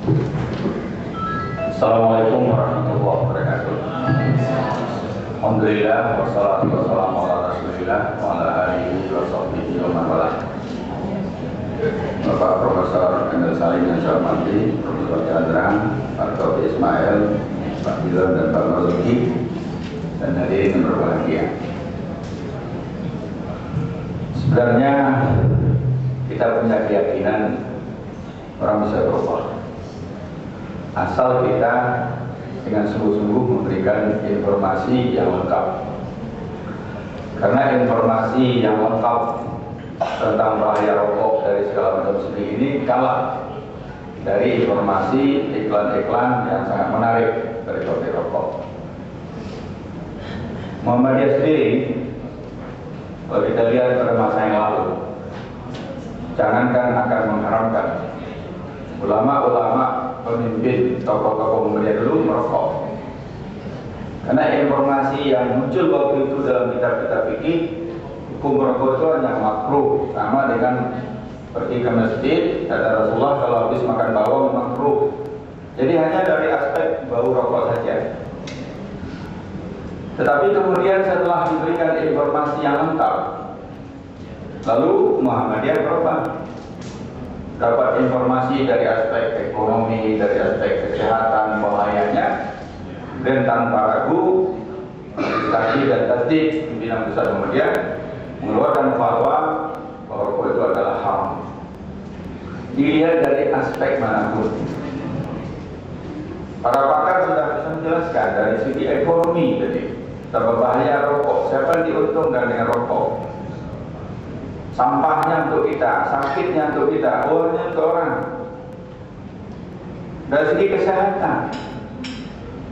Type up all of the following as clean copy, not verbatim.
Assalamualaikum warahmatullahi wabarakatuh. Alhamdulillah wassalatu wassalamu ala Rasulillah wa ala alihi wa sahbihi wa man walah. Bapak Profesor Endel Salim yang saya hormati, Profesor Chandra, Pak Taufik Ismail, Pak Bilar dan Pak Marzuki, dan hadirin yang berbahagia. Sebenarnya kita punya keyakinan orang bisa berubah, asal kita dengan sungguh-sungguh memberikan informasi yang lengkap. Karena informasi yang lengkap tentang bahaya rokok dari segala macam segi ini kalah dari informasi iklan-iklan yang sangat menarik dari topik rokok. Muhammadiyah sendiri, kalau kita lihat pada masa yang lalu, jangankan akan mengharamkan, ulama-ulama, pemimpin, tokoh-tokoh Muhammadiyah dulu merokok. Karena informasi yang muncul waktu itu dalam kitab-kitab fikih, hukum merokok itu hanya makruh, sama dengan pergi ke masjid, kata Rasulullah kalau habis makan bawang makruh. Jadi hanya dari aspek bau rokok saja. Tetapi kemudian setelah diberikan informasi yang lengkap, lalu Muhammadiyah berubah. Dapat informasi dari aspek ekonomi, dari aspek kesehatan, bahayanya, dan tanpa ragu, tadi dan tasdik pimpinan besar Muhammadiyah mengeluarkan fatwa bahwa rokok itu adalah haram. Dilihat dari aspek manapun. Para pakar sudah bisa menjelaskan dari segi ekonomi tadi, betapa bahaya rokok, siapa yang diuntungkan dengan rokok. Sampahnya untuk kita, sakitnya untuk kita, uangnya untuk orang. Dari segi kesehatan,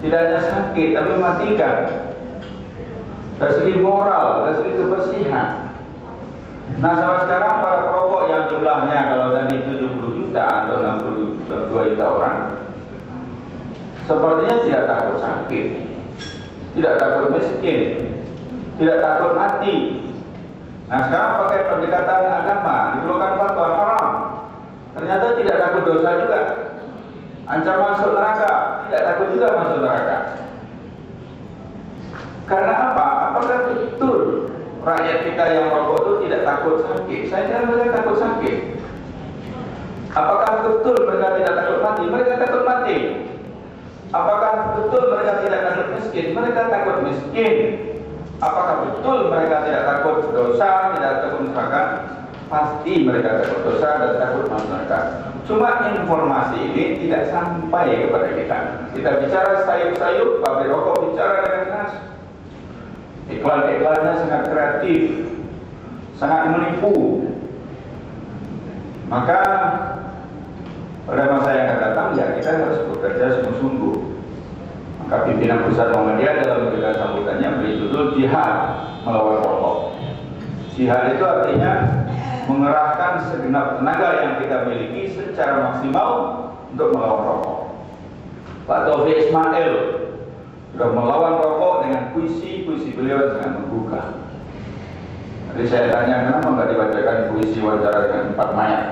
tidak hanya sakit, tapi mematikan. Dari segi moral, dari segi kebersihan. Nah, sampai sekarang para perokok yang jumlahnya kalau tadi 70 juta atau 62 juta orang, sepertinya tidak takut sakit, tidak takut miskin, tidak takut mati. Nah, sekarang pakai pendekatan agama, diperlukan fatwa haram. Ternyata tidak takut dosa juga. Ancaman masuk neraka, tidak takut juga masuk neraka. Karena apa? Apakah betul rakyat kita yang merokok itu tidak takut sakit? Saya kira mereka takut sakit. Apakah betul mereka tidak takut mati? Mereka takut mati. Apakah betul mereka tidak takut miskin? Mereka takut miskin. Apakah betul mereka tidak takut dosa, tidak takut neraka? Pasti mereka takut dosa dan takut masuk neraka. Cuma informasi ini tidak sampai kepada kita. Kita bicara sayup-sayup, pabrik rokok bicara dengan keras. Iklan-iklannya sangat kreatif, sangat menipu. Maka pada masa yang akan datang ya kita harus bekerja sungguh-sungguh. Maka pimpinan pusat Muhammadiyah dalam memberikan sambutannya beri judul jihad melawan rokok. Jihad itu artinya mengerahkan segenap tenaga yang kita miliki secara maksimal untuk melawan rokok. Pak Taufik Ismail sudah melawan rokok dengan puisi-puisi beliau sangat menggugah. Jadi saya tanya kenapa nggak dibacakan puisi wawancara dengan 4 mayat?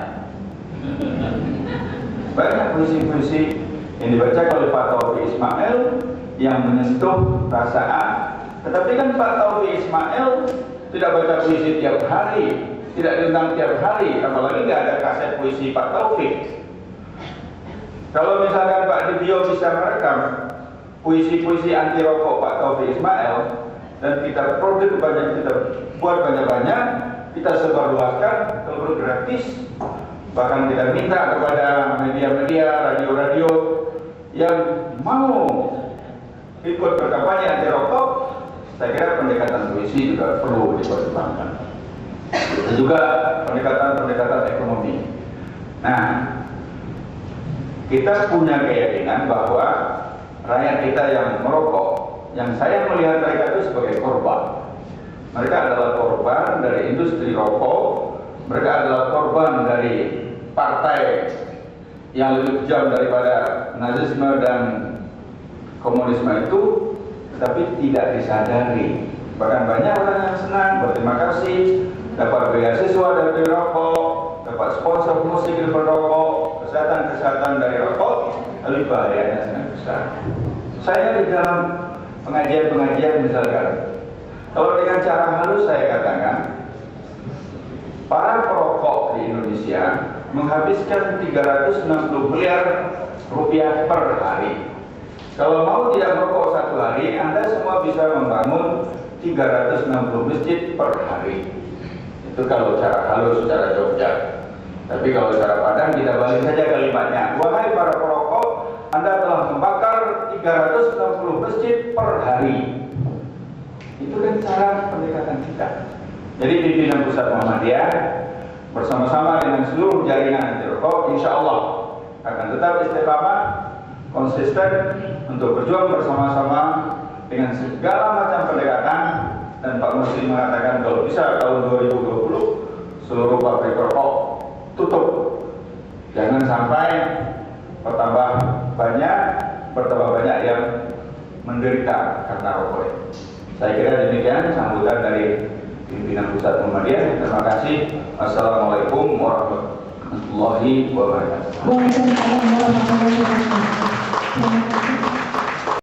Banyak puisi-puisi yang dibaca oleh Pak Taufik Ismail yang menyentuh perasaan. Tetapi kan Pak Taufik Ismail tidak baca puisi tiap hari, tidak diundang tiap hari, apalagi nggak ada kaset puisi Pak Taufik. Kalau misalkan Pak Dibio bisa merekam puisi-puisi anti rokok Pak Taufik Ismail dan kita produk banyak, kita buat banyak-banyak, kita sebarluaskan, kalau gratis, bahkan kita minta kepada media-media, radio-radio yang mau ikut berkampanye anti rokok, saya kira pendekatan puisi juga perlu dipertimbangkan. Dan juga pendekatan ekonomi. Nah, kita punya keyakinan bahwa rakyat kita yang merokok, yang saya melihat mereka itu sebagai korban. Mereka adalah korban dari industri rokok, mereka adalah korban dari partai yang lebih kejam daripada Nazisme dan komunisme itu, tetapi tidak disadari. Bahkan banyak orang yang senang, berterima kasih, dapat beasiswa dari rokok, dapat sponsor musik dari rokok, kesehatan dari rokok, tapi bahayanya sangat besar. Saya di dalam pengajian-pengajian misalkan, kalau dengan cara halus saya katakan, para perokok di Indonesia menghabiskan 360 miliar rupiah per hari. Kalau mau tidak merokok satu hari, Anda semua bisa membangun 360 masjid per hari. Itu kalau cara halus, cara Jogja. Tapi kalau cara Padang kita balik saja kalimatnya. Wahai para perokok, Anda telah membakar 360 masjid per hari. Itu kan cara pendekatan kita. Jadi pimpinan Pusat Muhammadiyah bersama-sama dengan seluruh jaringan anti rokok, insya Allah akan tetap istiqamah, konsisten untuk berjuang bersama-sama dengan segala macam pendekatan. Dan Pak Muslim mengatakan kalau bisa tahun 2020 seluruh pabrik rokok tutup. Jangan sampai bertambah banyak yang menderita karena rokok. Saya kira demikian sambutan dari pimpinan Pusat Muhammadiyah. Terima kasih. Assalamualaikum warahmatullahi wabarakatuh. Waalaikumsalam warahmatullahi wabarakatuh.